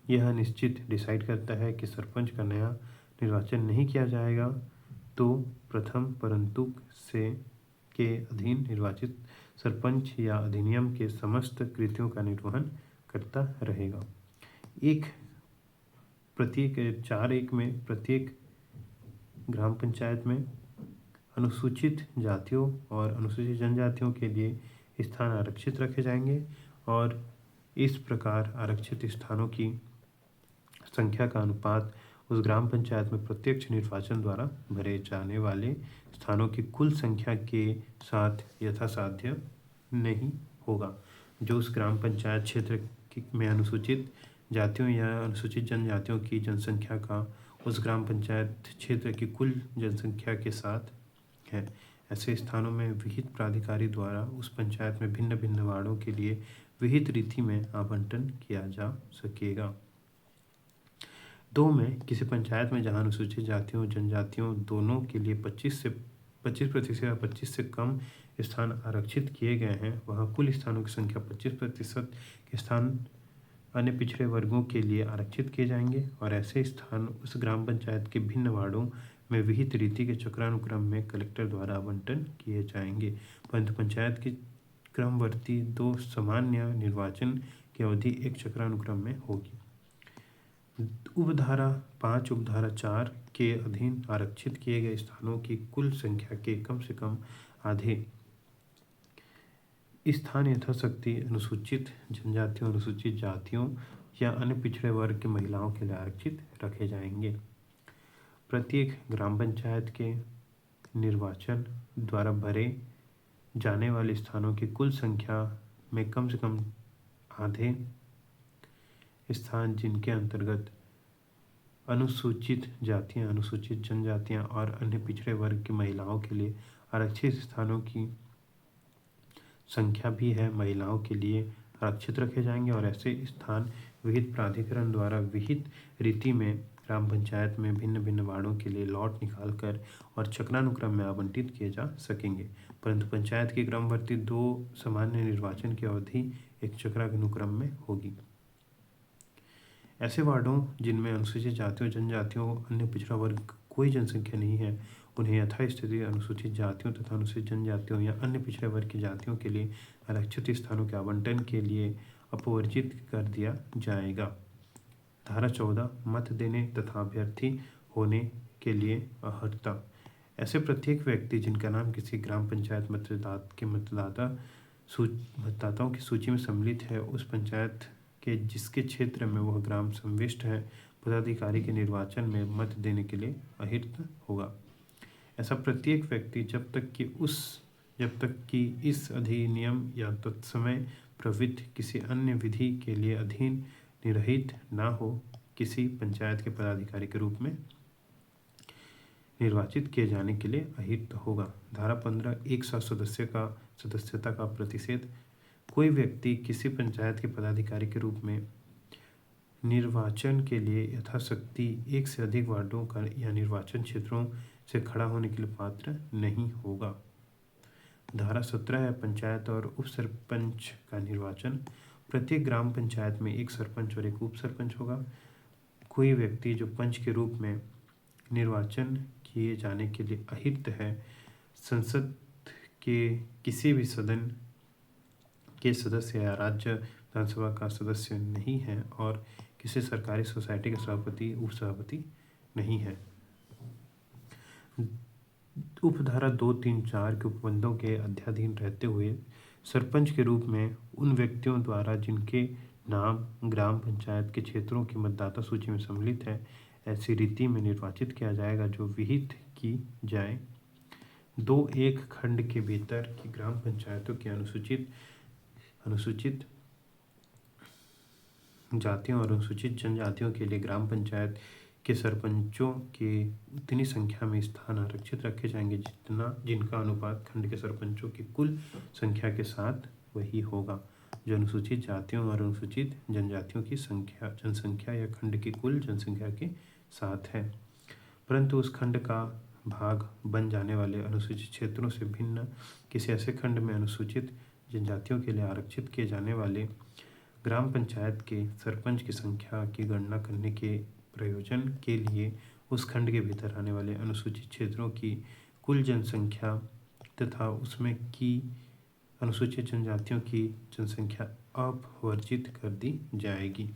यह निश्चित डिसाइड करता है कि सरपंच का नया निर्वाचन नहीं किया जाएगा, तो प्रथम परंतुक से के अधीन निर्वाचित सरपंच या अधिनियम के समस्त कृत्यों का निर्वहन करता रहेगा। प्रत्येक 4(1) में प्रत्येक ग्राम पंचायत में अनुसूचित जातियों और अनुसूचित जनजातियों के लिए स्थान आरक्षित रखे जाएंगे और इस प्रकार आरक्षित स्थानों की संख्या का अनुपात उस ग्राम पंचायत में प्रत्यक्ष निर्वाचन द्वारा भरे जाने वाले स्थानों की कुल संख्या के साथ यथासाध्य नहीं होगा। जो उस ग्राम पंचायत क्षेत्र में अनुसूचित जातियों या अनुसूचित जनजातियों की जनसंख्या का उस ग्राम पंचायत क्षेत्र की कुल जनसंख्या के साथ है। ऐसे स्थानों में विहित प्राधिकारी द्वारा उस पंचायत में भिन्न भिन्न वार्डों के लिए विहित रीति में आवंटन किया जा सकेगा। 2 में किसी पंचायत में जहां अनुसूचित जातियों जनजातियों दोनों के लिए 25% या 25 से कम स्थान आरक्षित किए गए हैं, वहां कुल स्थानों की संख्या 25% के स्थान अन्य पिछड़े वर्गों के लिए आरक्षित किए जाएंगे और ऐसे स्थान उस ग्राम पंचायत के भिन्न वार्डों में विहित रीति के चक्रानुक्रम में कलेक्टर द्वारा आवंटन किए जाएंगे। परंतु पंचायत की क्रमवर्ती 2 सामान्य निर्वाचन की अवधि एक चक्रानुक्रम में होगी। उपधारा 5 उपधारा 4 के अधीन आरक्षित किए गए स्थानों की कुल संख्या के कम से कम आधे स्थान यथाशक्ति अनुसूचित जनजातियों, अनुसूचित जातियों या अन्य पिछड़े वर्ग की महिलाओं के लिए आरक्षित रखे जाएंगे। प्रत्येक ग्राम पंचायत के निर्वाचन द्वारा भरे जाने वाले स्थानों की कुल संख्या में कम से कम आधे स्थान जिनके अंतर्गत अनुसूचित जातियां, अनुसूचित जनजातियां और अन्य पिछड़े वर्ग की महिलाओं के लिए आरक्षित स्थानों की संख्या भी है, महिलाओं के लिए आरक्षित रखे जाएंगे। और ऐसे स्थान विहित प्राधिकरण द्वारा विहित रीति में ग्राम पंचायत में भिन्न भिन्न वार्डों के लिए लॉट निकालकर और चक्रानुक्रम में आवंटित किए जा सकेंगे। परंतु पंचायत की क्रमवर्ती 2 सामान्य निर्वाचन की अवधि एक चक्रानुक्रम में होगी। ऐसे वार्डों जिनमें अनुसूचित जातियों, जनजातियों, अन्य पिछड़ा वर्ग कोई जनसंख्या नहीं है, उन्हें यथास्थिति अनुसूचित जातियों तथा अनुसूचित जनजातियों या अन्य पिछड़े वर्ग की जातियों के लिए आरक्षित स्थानों के आवंटन के लिए अपवर्जित कर दिया जाएगा। धारा 14 मत देने तथा अभ्यर्थी होने के लिए अर्हता। ऐसे प्रत्येक व्यक्ति जिनका नाम किसी ग्राम पंचायत मतदाताओं की सूची में सम्मिलित है, उस पंचायत के जिसके क्षेत्र में वह ग्राम समाविष्ट है, पदाधिकारी के निर्वाचन में मत देने के लिए अहिर्त होगा। ऐसा प्रत्येक व्यक्ति जब तक कि इस अधिनियम या तत्समय प्रवृत्त किसी अन्य विधि के लिए अधीन निरहित न हो, किसी पंचायत के पदाधिकारी के रूप में निर्वाचित किए जाने के लिए अहिर्त होगा। धारा 15 एक साथ सदस्यता का प्रतिषेध। कोई व्यक्ति किसी पंचायत के पदाधिकारी के रूप में निर्वाचन के लिए यथाशक्ति एक से अधिक वार्डों का या निर्वाचन क्षेत्रों से खड़ा होने के लिए पात्र नहीं होगा। धारा 17 है पंचायत और उप सरपंच का निर्वाचन। प्रत्येक ग्राम पंचायत में एक सरपंच और एक उप सरपंच होगा। कोई व्यक्ति जो पंच के रूप में निर्वाचन किए जाने के लिए अहिर्त है, संसद के किसी भी सदन के सदस्य या राज्य विधानसभा का सदस्य नहीं है और किसी सरकारी सोसाइटी के सभापति, उप सभापति नहीं है। उपधारा 2, 3, 4 के उपबंधों के अध्याधीन रहते हुए सरपंच के रूप में उन व्यक्तियों द्वारा जिनके नाम ग्राम पंचायत के क्षेत्रों की मतदाता सूची में सम्मिलित है, ऐसी रीति में निर्वाचित किया जाएगा जो विहित की जाए। 2-1 खंड के भीतर की ग्राम पंचायतों की अनुसूचित जातियों और अनुसूचित जनजातियों के लिए ग्राम पंचायत के सरपंचों के उतनी संख्या में स्थान आरक्षित रखे जाएंगे जिनका अनुपात खंड के सरपंचों की कुल संख्या के साथ वही होगा जो अनुसूचित जातियों और अनुसूचित जनजातियों की जनसंख्या या खंड की कुल जनसंख्या के साथ है। परंतु उस खंड का भाग बन जाने वाले अनुसूचित क्षेत्रों से भिन्न किसी ऐसे खंड में अनुसूचित जनजातियों के लिए आरक्षित किए जाने वाले ग्राम पंचायत के सरपंच की संख्या की गणना करने के प्रयोजन के लिए उस खंड के भीतर आने वाले अनुसूचित क्षेत्रों की कुल जनसंख्या तथा उसमें की अनुसूचित जनजातियों की जनसंख्या अपवर्जित कर दी जाएगी।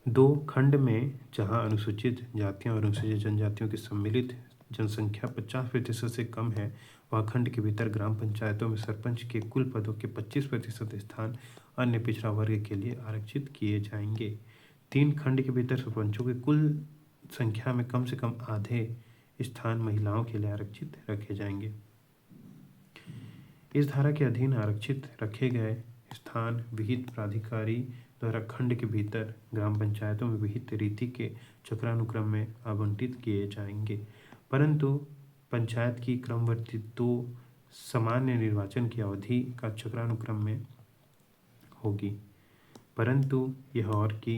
2 खंड में जहां अनुसूचित जातियों और अनुसूचित जनजातियों की सम्मिलित जनसंख्या 50% से कम है, वह खंड के भीतर ग्राम पंचायतों में सरपंच के कुल पदों के 25% स्थान अन्य पिछड़ा वर्ग के लिए आरक्षित किए जाएंगे। 3 खंड के भीतर सरपंचों की कुल संख्या में कम से कम आधे स्थान महिलाओं के लिए आरक्षित रखे जाएंगे। इस धारा के अधीन आरक्षित रखे गए स्थान विहित प्राधिकारी द्वारा खंड के भीतर ग्राम पंचायतों में विहित रीति के चक्रानुक्रम में आवंटित किए जाएंगे। परंतु पंचायत की क्रमवर्ती 2 सामान्य निर्वाचन की अवधि का चक्रानुक्रम में होगी। परंतु यह और कि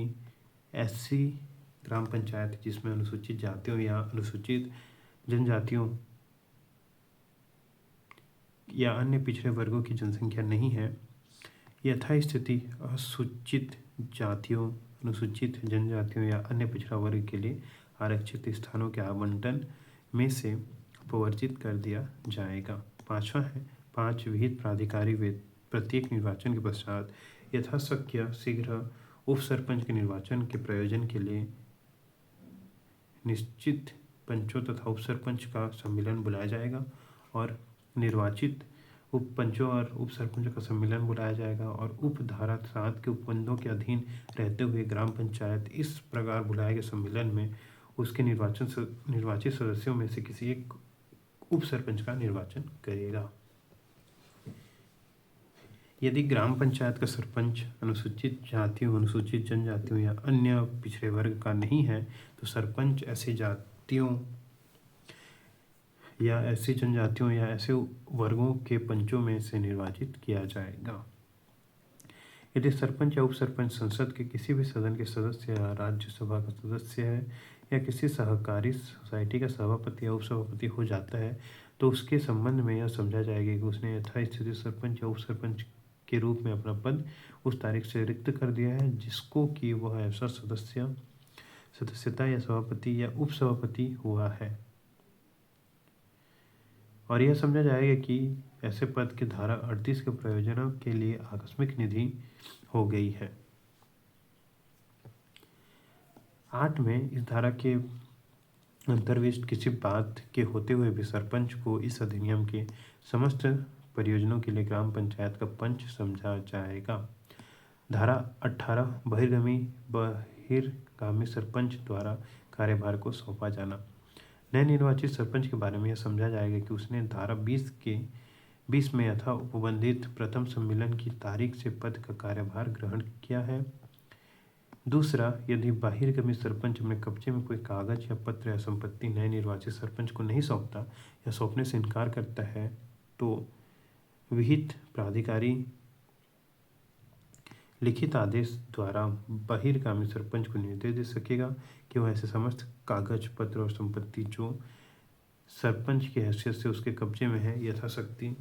ऐसी ग्राम पंचायत जिसमें अनुसूचित जातियों या अनुसूचित जनजातियों या अन्य पिछड़े वर्गों की जनसंख्या नहीं है, यथास्थिति अनुसूचित जातियों, अनुसूचित जनजातियों या अन्य पिछड़ा वर्ग के लिए आरक्षित स्थानों के आवंटन में से अपवर्जित कर दिया जाएगा। 5वां है 5 विहित प्राधिकारी प्रत्येक निर्वाचन के पश्चात यथाशक्य शीघ्र उप सरपंच के निर्वाचन के प्रयोजन के लिए निश्चित पंचों तथा उप सरपंच का सम्मेलन बुलाया जाएगा और निर्वाचित उप पंचों और उप सरपंचों का सम्मेलन बुलाया जाएगा और उप धारा 7 के उपबंधों के अधीन रहते हुए ग्राम पंचायत इस प्रकार बुलाए गए सम्मेलन में उसके निर्वाचित सदस्यों में से किसी एक उप सरपंच का निर्वाचन करेगा। यदि ग्राम पंचायत का सरपंच अनुसूचित जातियों, अनुसूचित जनजातियों या अन्य पिछड़े वर्ग का नहीं है तो सरपंच ऐसी जातियों या ऐसी जनजातियों या ऐसे वर्गों के पंचों में से निर्वाचित किया जाएगा। यदि सरपंच या उप सरपंच संसद के किसी भी सदन के सदस्य या राज्यसभा का सदस्य है या किसी सहकारी सोसाइटी का सभापति या उपसभापति हो जाता है तो उसके संबंध में यह समझा जाएगा कि उसने यथास्थिति सरपंच या उप सरपंच के रूप में अपना पद उस तारीख से रिक्त कर दिया है जिसको कि वह ऐसा सदस्यता या सभापति या उप सभापति हुआ है, और यह समझा जाएगा कि ऐसे पद के धारा 38 के प्रयोजनों के लिए आकस्मिक निधि हो गई है। 8 में इस धारा के अंतर्विष्ट किसी बात के होते हुए भी सरपंच को इस अधिनियम के समस्त परियोजनों के लिए ग्राम पंचायत का पंच समझा जाएगा। धारा 18 बहिर्गामी सरपंच द्वारा कार्यभार को सौंपा जाना। नए निर्वाचित सरपंच के बारे में यह समझा जाएगा कि उसने धारा 20 में यथा उपबंधित प्रथम सम्मेलन की तारीख से पद का कार्यभार ग्रहण किया है। दूसरा, यदि बहिर्गामी सरपंच अपने कब्जे में कोई कागज या पत्र या संपत्ति नए निर्वाचित सरपंच को नहीं सौंपता या सौंपने से इनकार करता है तो विहित प्राधिकारी लिखित आदेश द्वारा बहिर्गामी सरपंच को निर्देश दे सकेगा कि वह ऐसे समस्त कागज पत्र और संपत्ति जो सरपंच की हैसियत से उसके कब्जे में है यथाशक्ति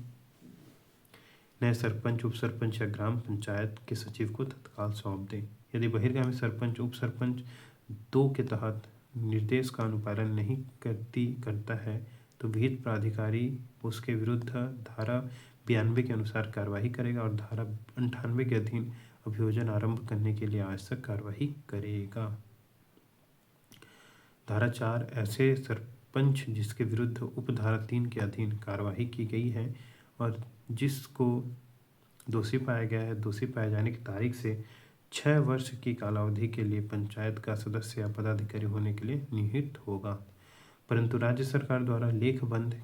नए सरपंच, उप सरपंच या ग्राम पंचायत के सचिव को तत्काल सौंप दें। यदि बहिर्गामी सरपंच, उप सरपंच 2 के तहत निर्देश का अनुपालन नहीं करता है तो विहित प्राधिकारी उसके विरुद्ध धारा 92 के अनुसार कार्यवाही करेगा और धारा 98 के अधीन अभियोजन आरंभ करने के लिए आवश्यक कार्यवाही करेगा। धारा 4 ऐसे सरपंच जिसके विरुद्ध उपधारा 3 के अधीन कार्यवाही की गई है और जिसको दोषी पाया गया है, दोषी पाए जाने की तारीख से 6 वर्ष की कालावधि के लिए पंचायत का सदस्य या पदाधिकारी होने के लिए नियुक्त होगा, परंतु राज्य सरकार द्वारा लेखबंद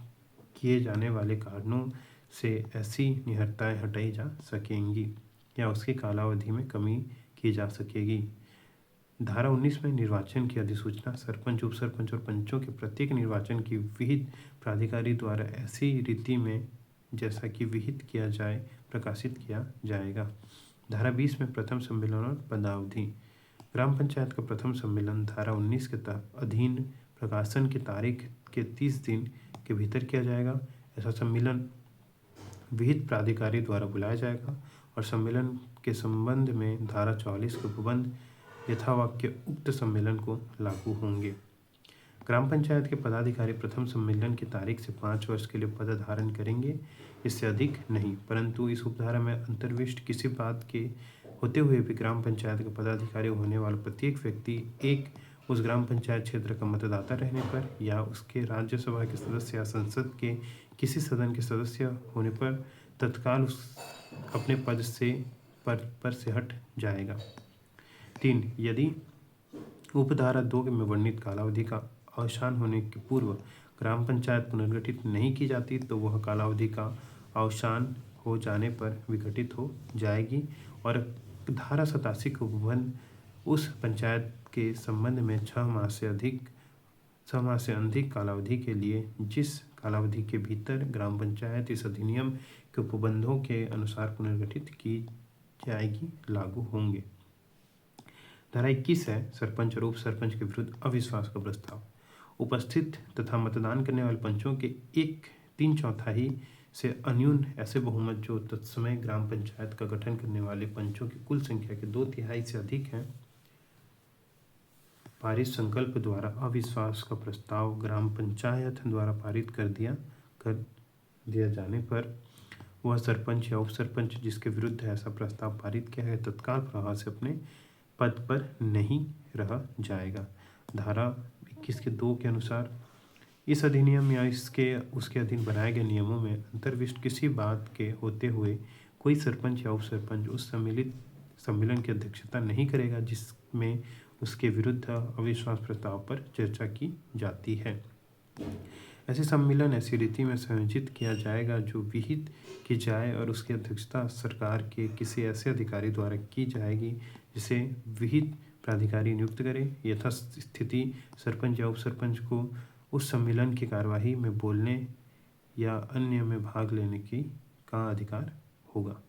किए जाने वाले कारणों से ऐसी निहरताएँ हटाई जा सकेंगी या उसकी कालावधि में कमी की जा सकेगी। धारा 19 में निर्वाचन की अधिसूचना सरपंच, उप सरपंच और पंचों के प्रत्येक निर्वाचन की विहित प्राधिकारी द्वारा ऐसी रीति में जैसा कि विहित किया जाए प्रकाशित किया जाएगा। धारा 20 में प्रथम सम्मेलन और पदावधि। ग्राम पंचायत का प्रथम सम्मेलन धारा 19 के तहत अधीन प्रकाशन की तारीख के 30 दिन के भीतर किया जाएगा। ऐसा सम्मेलन विहित प्राधिकारी द्वारा बुलाया जाएगा और सम्मेलन के संबंध में धारा 44 के उपबंध यथावाक्य उक्त सम्मेलन को लागू होंगे। ग्राम पंचायत के पदाधिकारी प्रथम सम्मेलन की तारीख से 5 वर्ष के लिए पद धारण करेंगे, इससे अधिक नहीं, परंतु इस उपधारा में अंतर्विष्ट किसी बात के होते हुए भी ग्राम पंचायत का पदाधिकारी होने वाला प्रत्येक व्यक्ति एक उस ग्राम पंचायत क्षेत्र का मतदाता रहने पर या उसके राज्यसभा के सदस्य या संसद के किसी सदन के सदस्य होने पर तत्काल अपने पद से हट जाएगा। 3. यदि उपधारा 2 में वर्णित कालावधि का अवसान होने के पूर्व ग्राम पंचायत पुनर्गठित नहीं की जाती तो वह कालावधि का अवसान हो जाने पर विघटित हो जाएगी और धारा 87 का उपबंध उस पंचायत के संबंध में 6 माह से अधिक कालावधि के लिए जिस कालावधि के भीतर ग्राम पंचायत इस अधिनियम के उपबंधों के अनुसार पुनर्गठित की जाएगी लागू होंगे। धारा 21 है सरपंच और उप सरपंच के विरुद्ध अविश्वास का प्रस्ताव। उपस्थित तथा मतदान करने वाले पंचों के 3/4 से अन्यून ऐसे बहुमत जो तत्समय ग्राम पंचायत का गठन करने वाले पंचों की कुल संख्या के 2/3 से अधिक हैं, पारित संकल्प द्वारा अविश्वास का प्रस्ताव ग्राम पंचायत द्वारा पारित कर दिया जाने पर वह सरपंच या उप सरपंच जिसके विरुद्ध ऐसा प्रस्ताव पारित किया है तत्काल प्रभाव से अपने पद पर नहीं रह जाएगा। धारा 21 के 2 के अनुसार इस अधिनियम या इसके उसके अधीन बनाए गए नियमों में अंतर्विष्ट किसी बात के होते हुए कोई सरपंच या उप सरपंच उस सम्मेलन की अध्यक्षता नहीं करेगा जिसमें उसके विरुद्ध अविश्वास प्रस्ताव पर चर्चा की जाती है। ऐसे सम्मेलन ऐसी रीति में संयोजित किया जाएगा जो विहित की जाए और उसकी अध्यक्षता सरकार के किसी ऐसे अधिकारी द्वारा की जाएगी जिसे विहित प्राधिकारी नियुक्त करे। यथास्थिति सरपंच या उप सरपंच को उस सम्मेलन की कार्यवाही में बोलने या अन्य में भाग लेने का अधिकार होगा।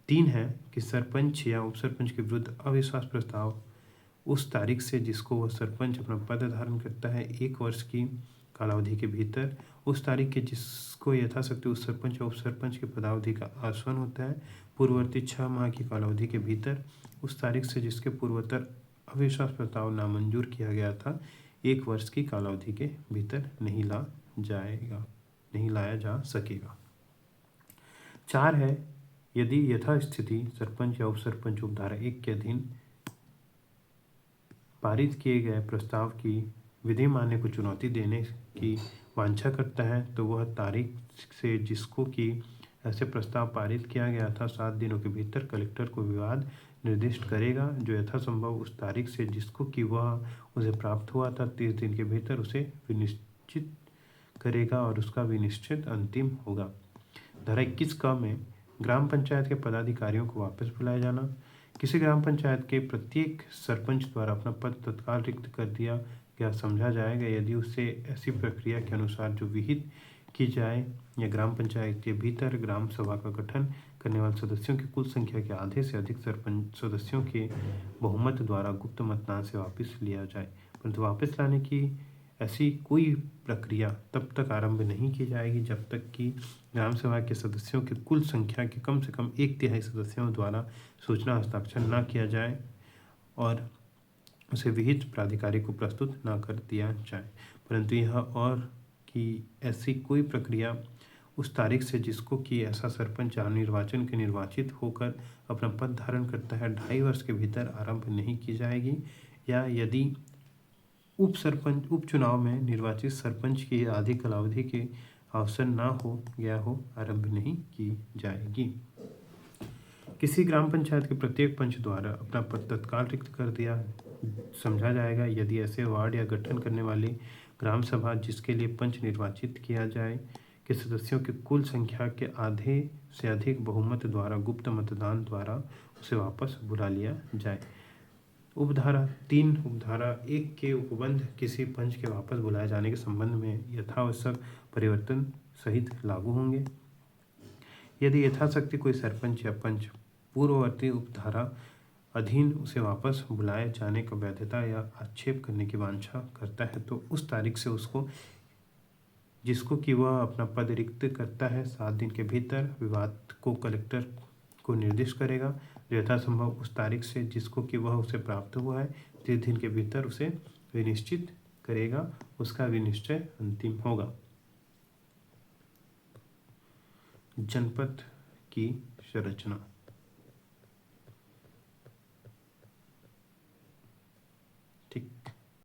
3 है कि सरपंच या उप सरपंच के विरुद्ध अविश्वास प्रस्ताव उस तारीख से जिसको वह सरपंच अपना पद धारण करता है 1 वर्ष की कालावधि के भीतर, उस तारीख के जिसको यथाशक्ति उस सरपंच या उप सरपंच के पदावधि का आसवन होता है पूर्ववर्ती 6 माह की कालावधि के भीतर, उस तारीख से जिसके पूर्वोत्तर अविश्वास प्रस्ताव नामंजूर किया गया था 1 वर्ष की कालावधि के भीतर नहीं लाया जा सकेगा। 4 है यदि यथास्थिति सरपंच या उप सरपंच उपधारा 1 के अधीन पारित किए गए प्रस्ताव की विधि मान्य को चुनौती देने की वांछा करता है तो वह तारीख से जिसको कि ऐसे प्रस्ताव पारित किया गया था 7 दिनों के भीतर कलेक्टर को विवाद निर्दिष्ट करेगा जो यथासंभव उस तारीख से जिसको कि वह उसे प्राप्त हुआ था 30 दिन के भीतर उसे विनिश्चित करेगा और उसका विनिश्चित अंतिम होगा। धारा 21 क में ग्राम पंचायत के पदाधिकारियों को वापस बुलाया जाना। किसी ग्राम पंचायत के प्रत्येक सरपंच द्वारा अपना पद तत्काल रिक्त कर दिया गया समझा जाएगा यदि उससे ऐसी प्रक्रिया के अनुसार जो विहित की जाए या ग्राम पंचायत के भीतर ग्राम सभा का गठन करने वाले सदस्यों की कुल संख्या के आधे से अधिक सरपंच सदस्यों के बहुमत द्वारा गुप्त मतदान से वापस लिया जाए। परंतु वापस लाने की ऐसी कोई प्रक्रिया तब तक आरंभ नहीं की जाएगी जब तक कि ग्राम सभा के सदस्यों की कुल संख्या के कम से कम 1/3 सदस्यों द्वारा सूचना हस्ताक्षर न किया जाए और उसे विहित प्राधिकारी को प्रस्तुत न कर दिया जाए। परंतु यह और कि ऐसी कोई प्रक्रिया उस तारीख से जिसको कि ऐसा सरपंच निर्वाचन के निर्वाचित होकर अपना पद धारण करता है 2.5 वर्ष के भीतर आरंभ नहीं की जाएगी या यदि उपचुनाव में निर्वाचित सरपंच की आधी कालावधि के अवसर न हो गया हो आरंभ नहीं की जाएगी। किसी ग्राम पंचायत के प्रत्येक पंच द्वारा अपना पद तत्काल रिक्त कर दिया समझा जाएगा यदि ऐसे वार्ड या गठन करने वाली ग्राम सभा जिसके लिए पंच निर्वाचित किया जाए के सदस्यों की कुल संख्या के आधे से अधिक बहुमत द्वारा गुप्त मतदान द्वारा उसे वापस बुला लिया जाए। उपधारा 3 उपधारा 1 के उपबंध किसी पंच के वापस बुलाए जाने के संबंध में यथावश्यक परिवर्तन सहित लागू होंगे। यदि यथाशक्ति कोई सरपंच या पंच पूर्ववर्ती उपधारा अधीन उसे वापस बुलाए जाने का वैधता या आक्षेप करने की वांछा करता है तो उस तारीख से उसको जिसको कि वह अपना पद रिक्त करता है 7 दिन के भीतर विवाद को कलेक्टर को निर्दिष्ट करेगा जो यथासंभव उस तारीख से जिसको कि वह उसे प्राप्त हुआ है 30 दिन के भीतर उसे विनिश्चित करेगा उसका विनिश्चय अंतिम होगा। जनपद की संरचना।